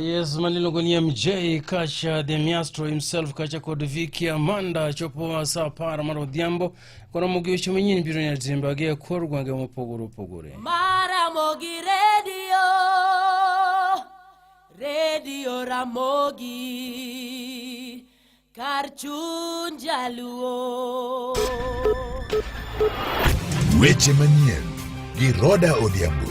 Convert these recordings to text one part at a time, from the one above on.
Yes, manilo kwenye MJ Kacha the Maestro himself Kacha kod Vicky Amanda chopo sa para maro Odhiambo kono mugi weche manyien biro nya Zimbabwe kor gwenge mopogore opogore. Ramogi Radio Ramogi kar chuny jaluo. Weche manyien gi Roda Odhiambo.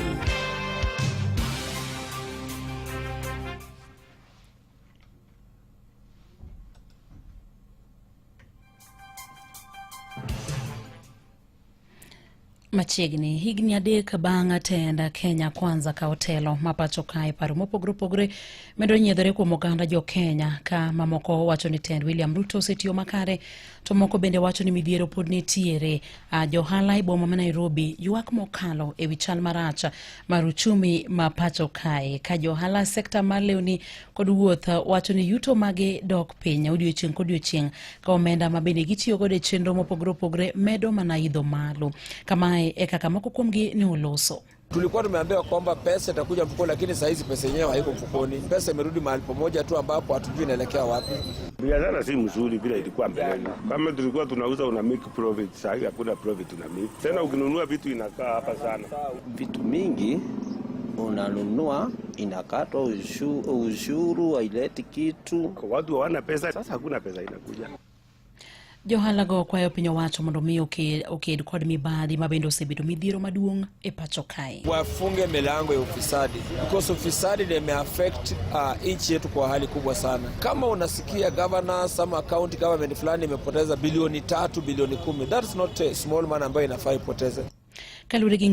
Machiegni higni adek bang' tend Kenya Kwanza ka otelo mapacho kae paro mopogore opogore medo nyiedhore kuom oganda jo Kenya ka mamoko wacho ni tend William Ruto osetiyo makare to moko bende wacho ni midhiero pod nitiere. Johala e boma ma Nairobi ywak mokalo e wi chal marach mar uchumi mapacho kae ka johala sekta mar lewni kod wuoth wacho ni yuto mage dok piny odiochieng' kodiochieng' ka omenda ma bende gitiyo godo e chenro mopogore opogore medo mana idho malo. Kama kaka moko kuomgi ni uloso. Tulikuwa tumeambiwa kwamba pesa itakuja mfukoni, lakini saa hizi pesa yenyewe haiko mfukoni. Pesa imerudi mahali pamoja tu ambapo hatujui inaelekea wapi. Biashara si mzuri vile ilikuwa mbeleni. Kama tulikuwa tunauza una make profit, sasa hivi hakuna profit una make. Tena ukinunua vitu inakaa hapa sana. Vitu mingi unanunua inakatwa ushuru haileti kitu. Kwa watu hawana pesa, sasa hakuna pesa inakuja. Johala go kwayo piny owacho mondo mi oked kod mibadhi mabende osebedo midhiero maduong' e pacho kae. Wafunge milango ya ufisadi because ufisadi imeaffect nchi yetu kwa hali kubwa sana. Kama unasikia governors ama county government fulani imepoteza bilioni 3, bilioni 10, that's not a small man ambayo inafaa ipoteze. Kalure gi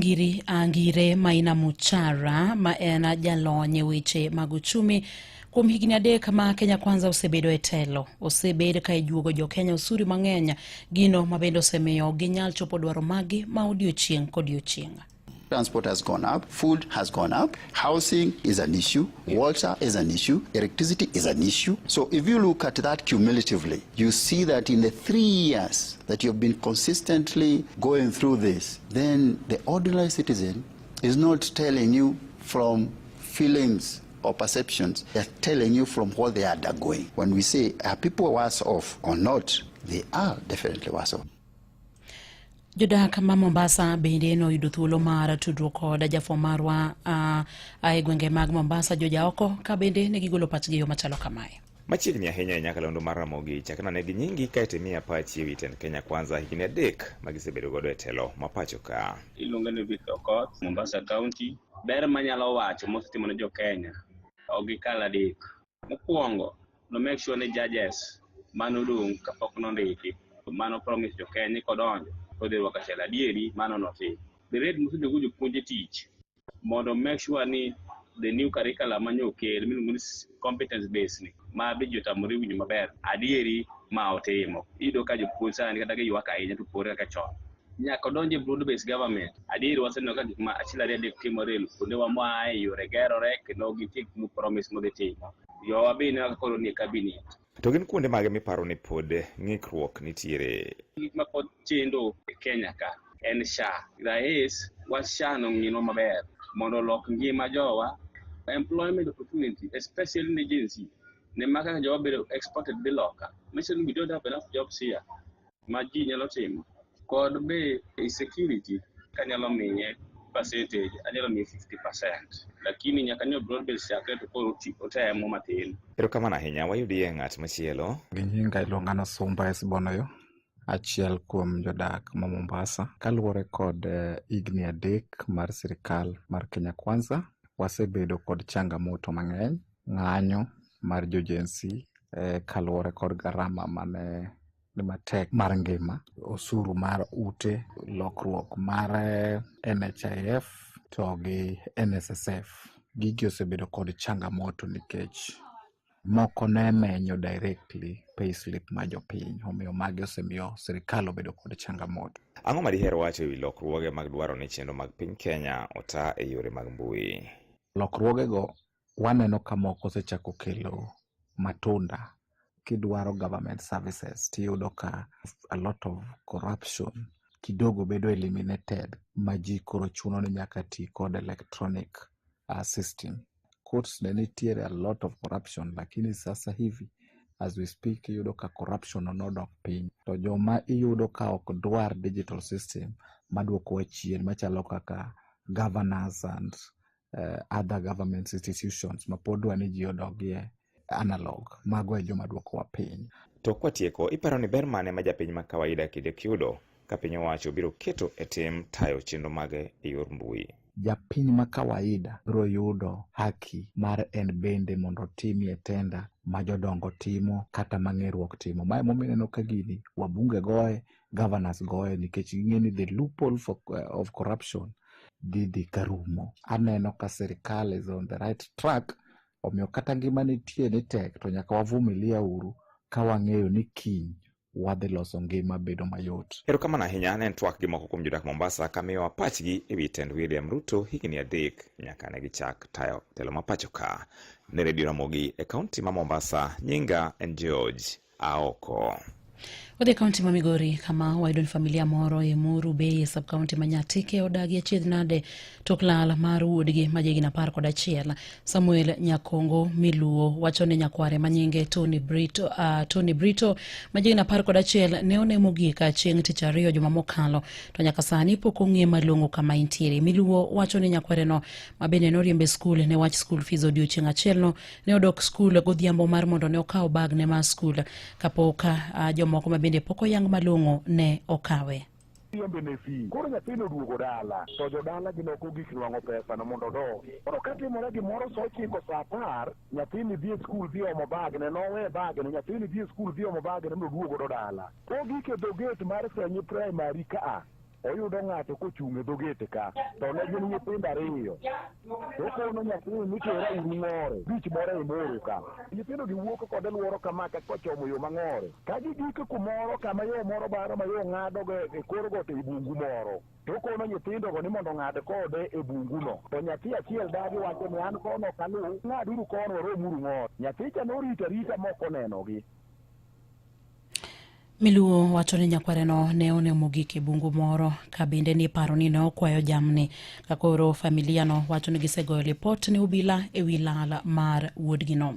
Ngire Maina Muchara ma en jalony weche mag uchumi kuom higni adek ma Kenya Kwanza osebedo e telo, osebedo ka ijuogo jo Kenya usuru mang'eny, gino mabende osemiyo ginyal chopo dwaro magi ma odiochieng' kodiochieng'. Transport has gone up, food has gone up, housing is an issue, water is an issue, electricity is an issue. So if you look at that cumulatively, you see that in the 3 years that you've been consistently going through this, then the ordinary citizen is not telling you from feelings or perceptions, they're telling you from what they are undergoing. When we say, are people worse off or not, they are definitely worse off. Jodak ma Mombasa bende no yudo thuolo mar tudruok kod jafwambo marwa e gwenge mag Mombasa Joja Oko ka bende ne gigolo pachgi yo machalo kamae. Machiegni ahinya Nyakalondo mar Ramogi chakna ne gi nyingi kae mia pachi e wi tend Kenya Kwanza higni adek magisebedo godo e telo mapacho ka. Iluongo ni Victor Okoth, Mombasa County. Ber manyalo wacho mosetimo ne jo Kenya ogikal adek. Mokwongo no make sure ni judges manodong kapok nondiki mano promise jo Kenya kodonjo kodhi rwaka chela dieri mano notim. The red musudo go jopuonje tich mondo make sure ni the new curriculum manyo kel miluongo ni competence based ni ma be jotamore winjo maber adieri ma otimo. Ido ka jopuonje sani kata gi ywaka ahinya to pore ka chon. Nyaka donje broad based government adieri waseneno ka gik ma achiel ariyo timore kuonde wa ma yore gerore kendo gitik mu promise mo timo. Yo abine ka koro ni cabinet. To gin kuonde mage miparo ni pod ng'ikruok nitiere? Gik ma pod chendo e Kenya ka en SHA. Rais wa SHA no ng'ino maber mondo lok ngima jowa employment opportunity especially in agency ne maka jowa bedo exported be loka. Mission we don't have enough jobs here. Maji nyalo timo kod be security kanyalo miye percentage anyalo miye 50%, lakini nyaka nyo broad based chakre to koro otemo matin. Erokamano ahinya. Wayudie ng'at machielo. Ginyinga iluongano Sumba Esbonoyo, achiel kuom jodak ma Mombasa. Kaluwore kod higni adek mar sirikal mar Kenya Kwanza, wasebedo kod changamoto mang'eny, ng'anyo mar jojensi kaluwore kod garama mane ni matek mar ngima, osuru mar ute, lokruok mar NHIF to gi NSSF. Gigi osebedo kod changamoto nikech moko ne menyo directly payslip ma jopiny, omiyo magi osemiyo sirikal obedo kod changamoto. Ang'o ma diher wacho e wi lokruoge mag dwaro ni chenro mag piny Kenya ota e yore mag mbui? Lokruogego waneno ka moko osechako kelo matunda. Kidwaro government services tiyudo ka a lot of corruption kidogo bedo eliminated, maji koro chuno ni nyaka ti kod electronic system. courts ne nitiere a lot of corruption, lakini sasa hivi as we speak iyudo ka corruption onodok piny, to joma iyudo ka ok dwar digital system maduoko chien machalo kaka governors and other government institutions mapod dwa ni ji odogie analog, mago e joma duoko piny. To kwatieko, iparo ni ber mane ma japiny ma kawaida kiyudo ka piny owacho biro keto e tim tayo chenro mage e yor mbui? Japiny ma kawaida biro yudo haki mar en bende mondo timie tenda ma jodongo timo kata mang'eruok timo. Mae momineno ka gini wabunge goe, governors goe, nikech ging'eni the loophole of corruption didi karumo. Aneno ka serikal is on the right track, omiyo kata ngima nitie ni tek to nyaka wavumilia uru ka wang'eyo ni kiny wadhi loso ngima bedo mayot. Erokamano ahinya ne twak gi moko kuom jodak Mombasa kamiyo pachgi ewi tend William Ruto higni 3 nyaka ne gichak tayo telo ma pacho ka. Ne Radio Ramogi e kaunti ma Mombasa, nyinga en George Aoko. Wadhi kaunti ma Migori kama wayudo ni familia moro e Muru Bay sub kaunti ma Nyatike odagi achiedh nade tok lal mar wuodgi ma jahigni 11 Samuel Nyakongo Miluo wacho ni nyakware manyinge Tony Brito ma jahigni 11 ne onemo gika chieng' tich ariyo juma mokalo, to nyaka sani pok ong'e malong'o kama intiere. Miluo wacho ni nyakware no ma bende noriembe skul ne wach school fees odiochieng' achiel no ne odok skul godhiambo mar mondo ne okaw bag ne mar skul kapok jomoko ma bende poko yang malongo ne okawe. Koro nyathino duogo dala, to jodala ginoko gik nwang'o pesa na mondo dogi. Koro katimore gimoro sa 9 sa 10, nyathini dhi e skul dhi omo bagne, nowe bagne, nyathini dhi e skul dhi omo bagne mondo duogo do dala. To gike dhoget mar Fenyi Primary ka oyudo ng'ato kochung' e dhogete ka, to ne gin nyithindo 2. To kono nyathini nitera uru ng'ore, bich moro e Moro ka. Nyithindo giwuok kod luoro kama ka kochomo yo mang'ore. Ka gigike kumoro kama yo moro baro ma yo ng'ado e kor got e bungu moro. To kono nyithindo go ni mondo ng'ad kode e bungu no. To nyathi achiel dagi wacho ni an kono kalu, ng'aduru kono romuru ng'ore. Nyathi cha norita moko nenogi. Miluo wacho ni nyakware no ne onemo gik e bungu moro ka bende ni paro ni ne okwayo jamni. Kakoro familia no wacho ni gisegoyo ripot ni obila e wi lal mar wuodgi no.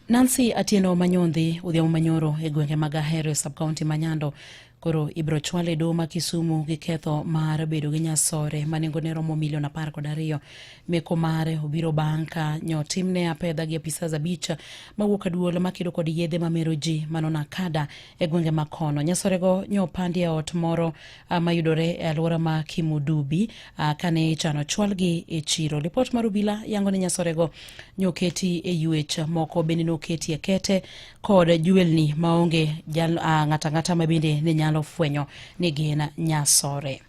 Nancy Atieno Manyondhi odhiambo manyoro e gwenge mag Ahero sub county Manyando koro ibro chwale do ma Kisumu gi ketho mar bedo gi nyasore manengone romo milion 12. Meko mare obiro banka nyo timne apedha gi apisa za bicha mawuok aduolo makido kod yedhe mamero ji manona kada e gwenge makono. Nyasore go nyo pandi e ot moro mayudore e alwora ma Kimudubi kane chano chwalgi e chiro. Report marubila yango ni nyasore go nyo keti e UH moko benino keti e kete kod juelni maonge ngata mabende ne nyalo fwenyo ni gina nyasore.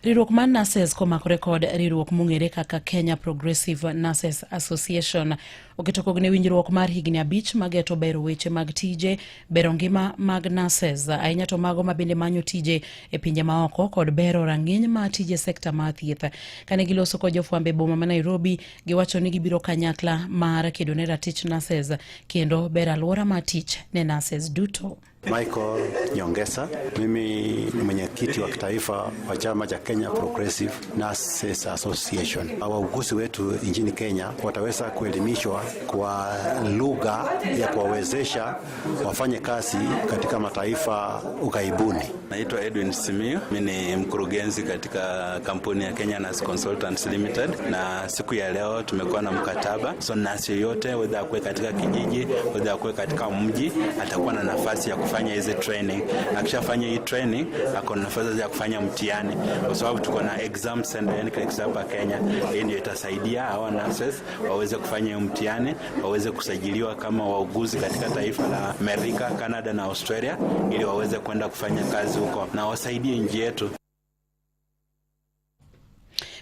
Riwruok man Nurses komakore kod riwruok mong'ere kaka Kenya Progressive Nurses Association oketo kogne winjruok mar higni 5 mageto bero weche mag tije, bero ngima mag nurses ahinya to mago mabende manyo tije e pinje maoko kod bero rang'iny ma tije sekta mar thieth. Kane giloso kod jofwambe boma ma Nairobi, giwacho ni gibiro kanyakla mar kedo ne ratich nurses kendo bero alwora mar tich ne nurses duto. Michael Nyongesa, mimi ni mwenyekiti wa kitaifa wa chama cha Kenya Progressive Nurses Association. Wauguzi wetu nchini Kenya wataweza kuelimishwa kwa lugha ya kuwawezesha wafanye kazi katika mataifa ughaibuni. Naitwa Edwin Simio, mimi ni mkurugenzi katika kampuni ya Kenya Nurse Consultants Limited, na siku ya leo tumekuwa na mkataba, so nurse yoyote whether akue katika kijiji whether akue katika mji atakuwa na nafasi ya kufanya hizi training. Akishafanya hii training ako na nafasi ya kufanya mtihani, kwa sababu tuko na exam center NCLEX hapa Kenya. Hii ndio itasaidia hawa nurses waweze kufanya mtihani, waweze kusajiliwa kama wauguzi katika taifa la Amerika, Canada na Australia, ili waweze kwenda kufanya kazi huko na wasaidie nchi yetu.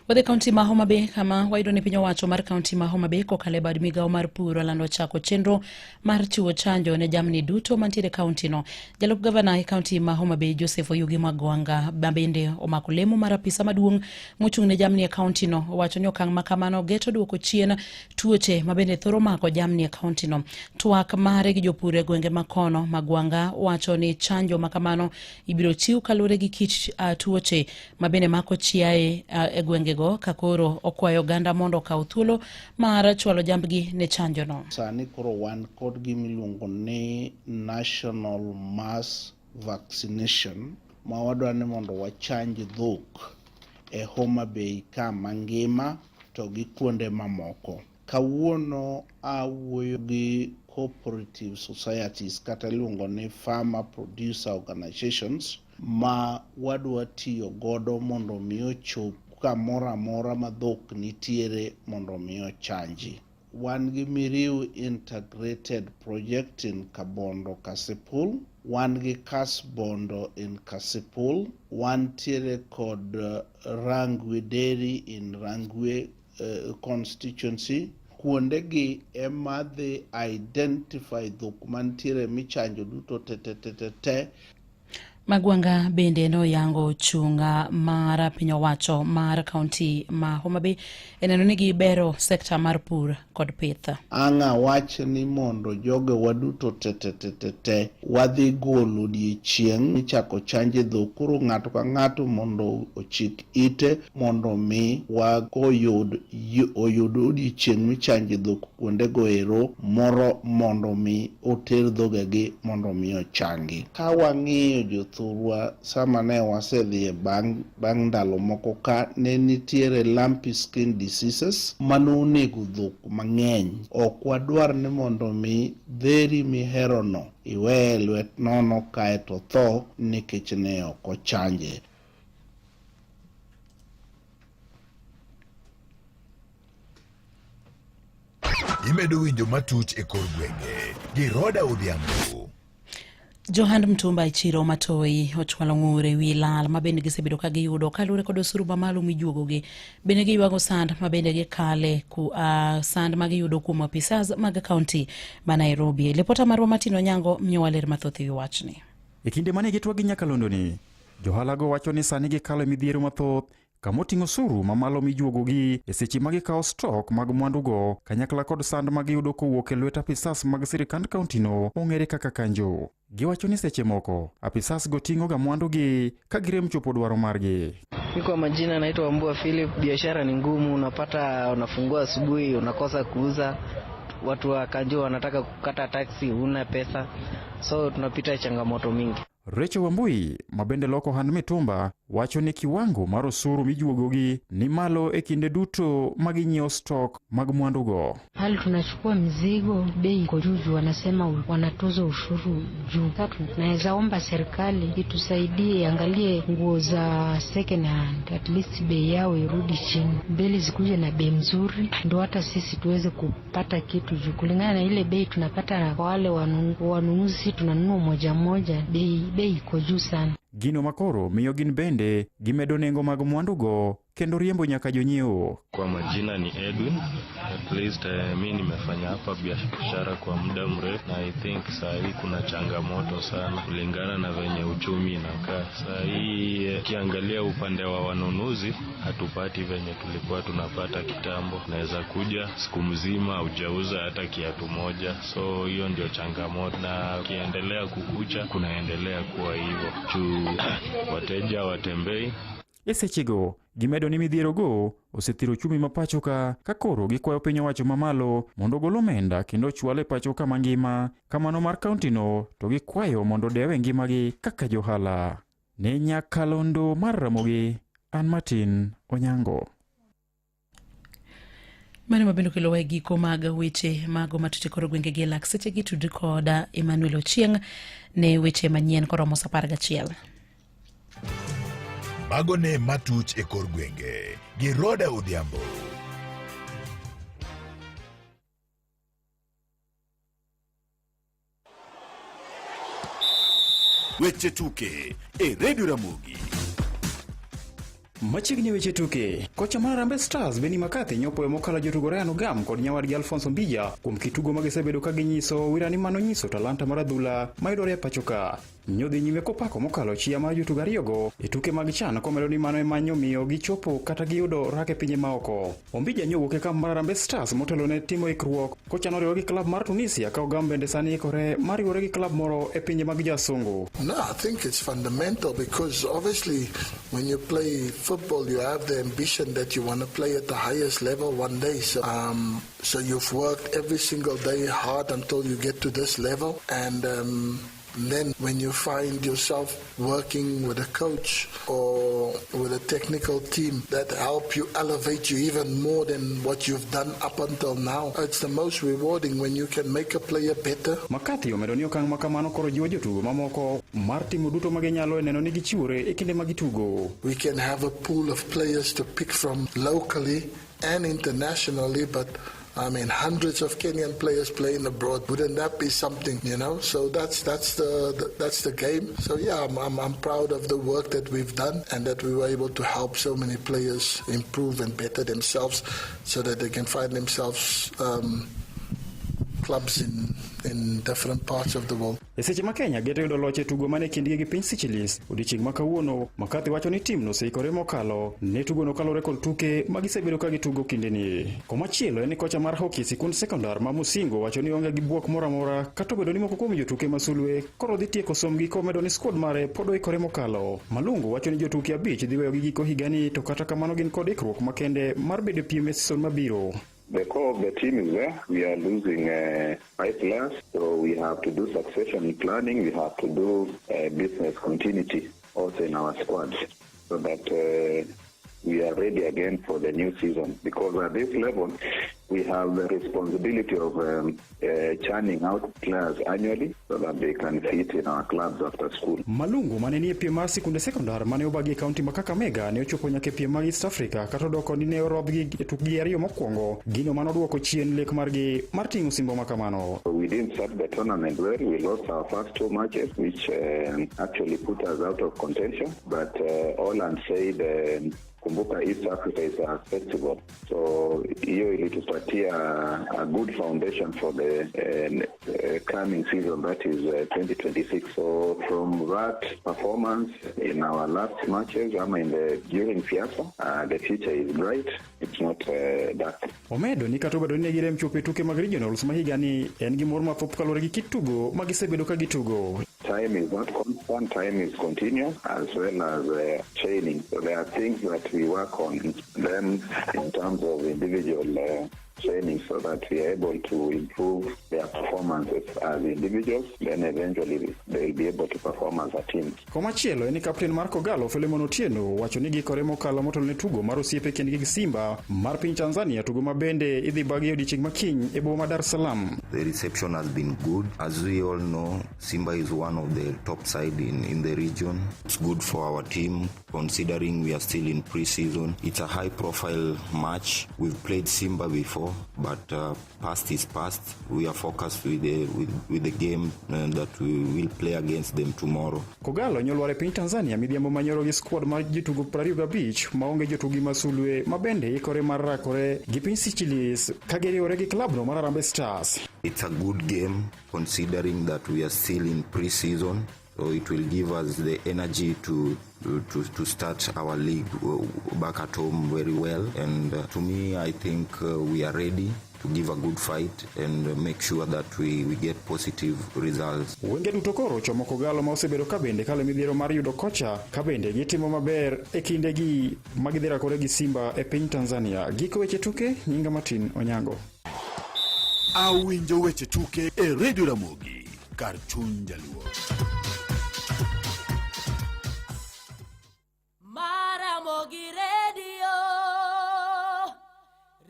Wadhi kaunti ma Homa Bay kama wayudo ni piny owacho mar kaunti ma Homa Bay kokalo bad migawo mar pur olando chako chenro mar chiwo chanjo ne jamni duto mantiere kaunti no. Jalup gavana e kaunti ma Homa Bay Joseph Oyugi Magwanga bende omako lemo mar apisa maduong' mochung' ne jamni e kaunti no. Owacho ni okang' makamano geto duoko chien tuoche mabende thoro mako jamni e kaunti no. Twak mare gi jopur e gwenge makono, Magwanga wacho ni chanjo makamano ibiro chiw kalure gi kit tuoche mabende mako chiaye e gwenge wechego kakoro okwayo ganda mondo kaw thuolo mar chwalo jambgi ne chanjo no. Sani koro wan kod gimiluongo ni National Mass Vaccination ma wadwa ni mondo wachanj dhok e Homa Bay ka mangima to gi kuonde mamoko. Kawuono awuoyo gi cooperative societies kata luongo ni farmer producer organizations ma wadwa tiyo godo mondo miyo chop kamoro amora ma dhok nitiere mondo miyo chanji. Wan gi Miriu integrated project in Kabondo Kasipul, wan gi Kasbondo in Kasipul, wan tiere kod Rangwe Dairy in Rangwe constituency. Kuonde gi ema dhi identify dhok mantiere michanjo duto te. Magwanga bende no yango chunga mar piny owacho mar kaunti ma Homa Bay eneno ni gibero sekta mar pur kod pith. Anga wach ni mondo joge waduto te wadhi golo odiechieng' michako chanje dhok, koro ng'ato ka ng'ato mondo ochik ite mondo mi oyud odiechieng' michanje dhok kuonde go ero moro mondo mi oter dhogegi mondo mi ochangi. Ka wang'iyo jothurwa sama ne wasedhi bang' ndalo moko ka ne nitiere lumpy skin diseases mano onego dhok mang'eny. Ok wadwar ni mondo mi dheri miherono iwe lwet nono kae to tho nikech ne ok ochanje. Imedo winjo matuch e kor gwenge gi Roda Odhiambo. Johand Mtumba Ichiro Matoi ochwalo ng'ure wi lal ma bende gisebedo ka giyudo kalure kod osuru mamalo mijuogogi. Bende giywago sand ma bende gikale sand ma giyudo kuom apisas mag kaunti ma Nairobi. Lipota marwa Martino Nyango miyowa ler mathoth ewi wachni. E kinde mane gitwa gi Nyakalondo ni, johalago wacho ni sani gikalo midhiero mathoth kamoting'o osuru mamalo mijuogogi e seche ma gikawo stok mag mwandugo kanyakla kod sand ma giyudo kowuok e lwet apisas mag sirikand kauntino ong'ere kaka kanjo. Giwacho ni seche moko apisas go ting'o ga mwandugi ka girem chopo dwaro margi. Kwa majina naitwa Wambua Philip. Biashara ni ngumu, unapata unafungua asubuhi unakosa kuuza, watu wa kanjo wanataka kukata taksi, huna pesa, so tunapita changamoto mingi. Recho Wambui mabende loko hand mitumba wacho ni kiwango mar osuru mijuogogi ni malo e kinde duto maginyiewo stok mag mwandugo. Hali tunachukua mzigo bei iko juu, wanasema wanatoza ushuru juu. Tatu naweza omba serikali itusaidie, angalie nguo za second hand, at least bei yao irudi chini, beli zikuje na bei mzuri ndio hata sisi tuweze kupata kitu juu. Kulingana na ile bei tunapata kwa wale wanunuzi tunanunua moja bei iko juu sana. Gino makoro miyo gin bende gimedo nengo mag mwandugo kendo riembo nyaka jonyiewo. Kwa majina ni Edwin. At least mimi nimefanya hapa biashara kwa muda mrefu na I think saa hii kuna changamoto sana kulingana na venye uchumi inakaa. Saa hii kiangalia upande wa wanunuzi hatupati venye tulikuwa tunapata kitambo. Naweza kuja siku mzima hujauza hata kiatu moja. So hiyo ndio changamoto, na kiendelea kukucha kunaendelea kuwa hivyo. Wateja watembei. Esechego gimedo ni midhierogo osethiro chumi mapachoka kakoro gikwayo piny owacho mamalo mondo gol omenda kendo chwale pachoka mangima kamano mar kauntino to gikwayo mondo dewe ngimagi kaka johala. Ne Nyakalondo mar Ramogi, an Martin Onyango. Mane mabendo kilo giko mag weche mago matute koro gwenge gi lak seche gi tudri koda Emmanuel Ochieng ne weche manyien koromo sa 11. Mago ne matuch e kor gwenge gi Roda Odhiambo. Weche tuke e Radio Ramogi. Machiegni weche tuke, kocha mar Harambee Stars Benni McCarthy nyopo e mokalo jotugo Ryan Ogam kod nyawadgi Alphonso Mbija kuom kitugo magisebedo ka ginyiso wirani mano nyiso talanta mar adhula mayudore e pachoka. nyodhi nyime kopako mokalo chia mar jotugo ariyogo e tuke mag CHAN komedo ni mano ema miyo gichopo kata giyudo rake pinje maoko. Ombija nyowuok e kamp mar Harambee Stars motelo ne timo ikruok kochano riwore gi klab mar Tunisia ka ogam bende sani ikore mar riwore gi klab moro e pinje mag jasungu. No, I think it's fundamental because obviously when you play football you have the ambition that you want to play at the highest level one day. So you've worked every single day hard until you get to this level, and then when you find yourself working with a coach or with a technical team that help you elevate you even more than what you've done up until now, it's the most rewarding when you can make a player better. Makati omedo ni okang' makamano koro jiwo jotugo mamoko mar timo duto ma ginyalo neno ni gichiwore e kinde ma gitugo. We can have a pool of players to pick from locally and internationally, but I mean, hundreds of Kenyan players playing abroad. Wouldn't that be something, you know? So that's the game. So yeah, I'm proud of the work that we've done and that we were able to help so many players improve and better themselves so that they can find themselves clubs in different parts of the world. E seche ma Kenya geto yudo loch e tugo mane kindgi gi piny Seychelles, odiechieng' ma kawuono Makati wacho ni timno oseikore mokalo ne tugono kalore kod tuke ma gisebedo ka gitugo kindeni. Komachielo en kocha mar hockey sikund sekondar ma Musingo wacho ni onge gi buok moro amora kata obedo ni moko kuom jotuke masulwe koro dhi tieko somgi komedo ni squad mare pod oikore mokalo. Malungu wacho ni jotuke abich dhi weyo gi giko higani, to kata kamano gin kod ikruok makende mar bedo piem e season mabiro. The core of the team is there. We are losing 5 players, so we have to do succession planning. We have to do business continuity also in our squad so that we are ready again for the new season. Because at this level, we have the responsibility of churning out players annually so that they can fit in our clubs after school. Malungu mane ni piem mar sikunde sekondar mane obagi e kaunti ma Kakamega ne ochopo nyaka piem mag East Africa kata odoko ni ne orodhgi e tukgi ariyo mokwongo, gino mane oduoko chien lek margi mar ting'o simbo makamano. We didn't start the tournament well. We lost our first 2 matches, which actually put us out of contention. But all unsaid, kumbuka East Africa is a festival, so hiyo ilitupatia a good foundation for the coming season, that is 2026. So from that performance in our last matches, during Fiasa, the future is bright. It's not dark. Omedo ni kata obedo ni negirem chopo e tuke mag regionals ma higani en gi mor mathoth kalore gi kit tugo ma gisebedo ka gitugo. Time is not constant, time is continuous, as well as training. So there are things that we work on them in terms of individual training so that we are able to improve their performances as individuals, then eventually they will be able to perform as a team. Komachielo en kapten mar Kogalo Philemon Otieno wacho ni gikore mokalo motelo ne tugo mar osiepe kendgi gi Simba mar piny Tanzania, tugo ma bende idhi bagi odiechieng' makiny e boma Dar es Salaam. The reception has been good. As we all know, Simba is one of the top side in the region. It's good for our team considering we are still in pre-season. It's a high profile match. We've played Simba before, but past is past. We are focused with the game that we will play against them tomorrow. Kogalo nyolware piny Tanzania midhiambo manyoro gi squad mar jotugo 25 maonge jotugi masulwe ma bende ikore mar rakore gi piny Seychelles ka giriwore gi klabno mar Harambee Stars. It's a good game considering that we are still in pre-season. So it will give us the energy to start our league back at home very well. And to me, I think we are ready to give a good fight and make sure that we get positive results. Wenge duto koro chomo Kogalo ma osebedo ka bende kale midhiero mar yudo kocha ka bende gitimo maber e kindegi magidhi rakore gi Simba e piny Tanzania. Giko weche tuke, Nyinga Martin Onyango. Awinjo weche tuke e Radio Ramogi, kar chuny jaluo. Ramogi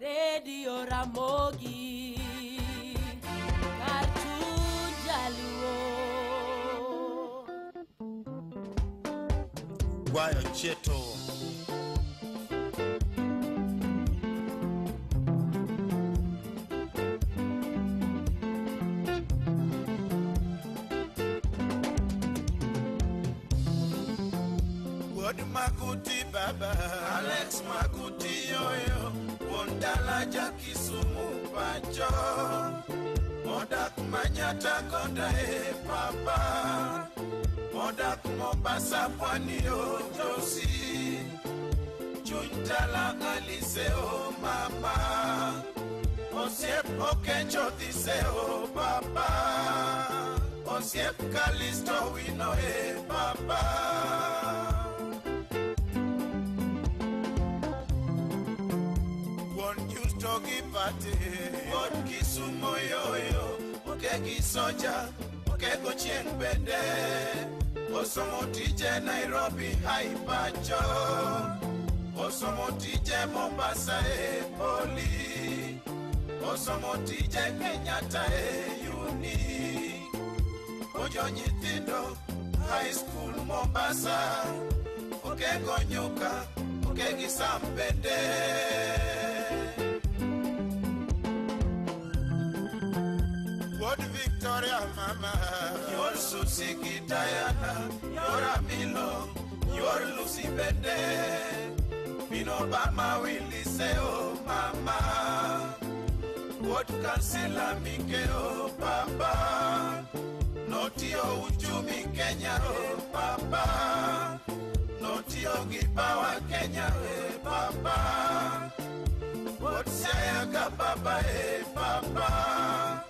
Radio Ramogi Kartun Jaluo Guayo Cheto Makuti Baba Alex Makuti Yoyo Wondala Jakisumu Pacho Modak Manyata Konda Papa Modak Mombasa pwani Josi, Chuntala Aliseo mama, Osiep Okecho Diseo papa, Osiep Kalisto wino papa. One used to give party, what Kisumo yoyo, Okegi soja, Okego Chieng Bende, Osomo tije Nairobi haipacho, Osomo tije Mombasa poli, Osomo tije Kenyatta uni, Ojo nyithindo high school Mombasa, Okego nyuka, Okegi Sambende. What Victoria mama, your Susie Diana, your Amilo, your Lucy Bende, Pino Bama Willie say oh mama, what Kansila Mike oh papa, Notio Ujumi Kenya oh papa, Notio Gibawa Kenya oh papa, what Sayaga Baba papa,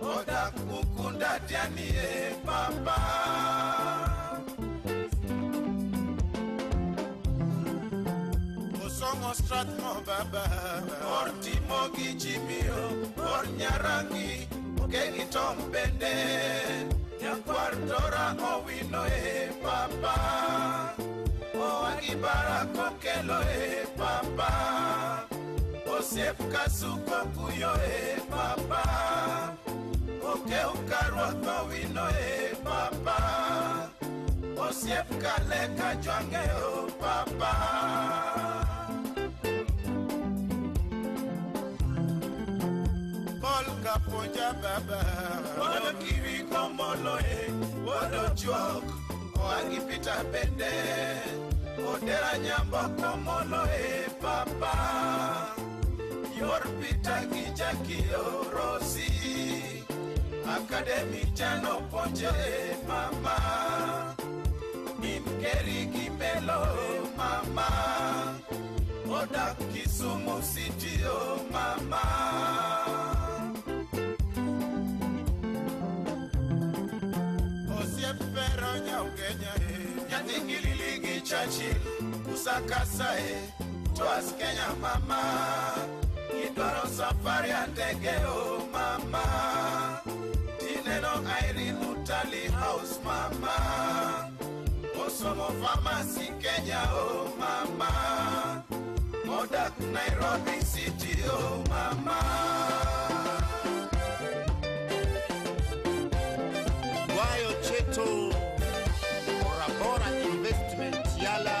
Oda Kukunda Diani papa. Osongo Stratmo baba, or Timogi Jimio, or Nyarangi, Okegi Tom Bende, Nyakwardora Owino papa, O Agibara Kokelo papa, Osef Kasuko Kuyo papa. Oke ukarwa kawino papa, Osiep kale kajwange papa. Kol kaponja baba, Odo kiwi komolo Odo chok, Oagipita bende, Odera nyambo komolo papa. Yor pita gijaki Rosi, Academy Jano Ponche mama, Nimkeri Gimelo mama, Oda Kisumu City oh mama. Osiep Pero Nyaukeña Nyatingililigi Churchill, Usakasa Twas Kenya mama, Idoro Safari Andege oh mama. Tineno Irene Utali House mama, Osomo Pharmacy Kenya oh mama, Modak Nairobi City oh mama. Wayo Cheto, Bora Investment Yala,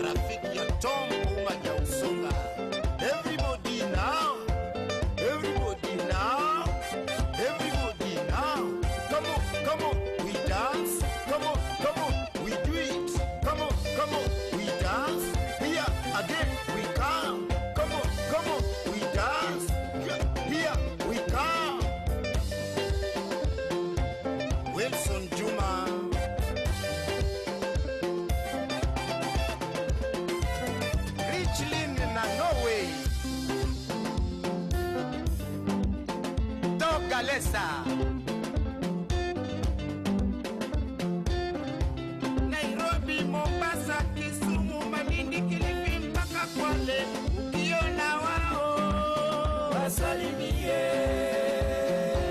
Rafiki ya Tom Umaja Usonga. Everybody now, everybody now, everybody now. Come on, we dance. Come on, we do it. Come on, we dance. Here again we come. Come on, we dance. Here we come. Wilson Juma. Richlin na Norway. Galesa. Nairobi, Mombasa, Kisumu, Malindi, Kilifi mpaka Kwale, ukiona wao wasalimie.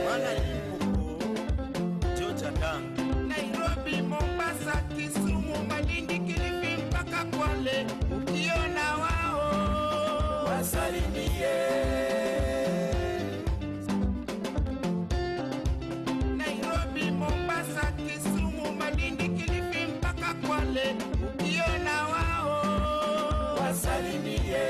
Wana Limpopo, Georgia Dang. Nairobi, Mombasa, Kisumu, Malindi, Kilifi mpaka Kwale, ukiona wao wasalimie. Ukiona wao wasalimie.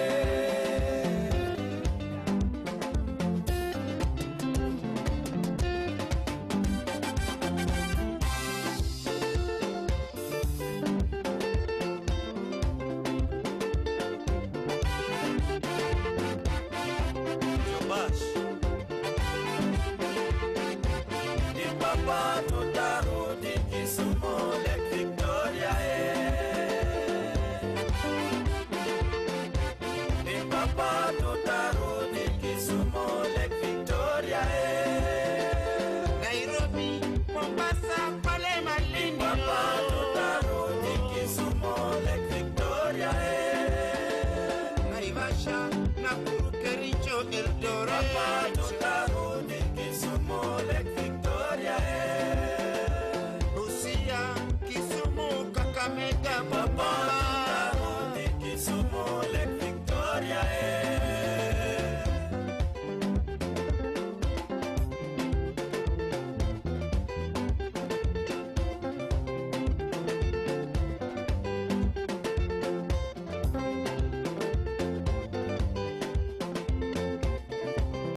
Jobash ni papa tutarudi Kisumu. Papa tutarudi Kisumu Lake Victoria Nairobi, Mombasa, pale Malindi Papa tutarudi Kisumu Lake Victoria Naivasha, Nakuru, Kericho, Eldoret Papa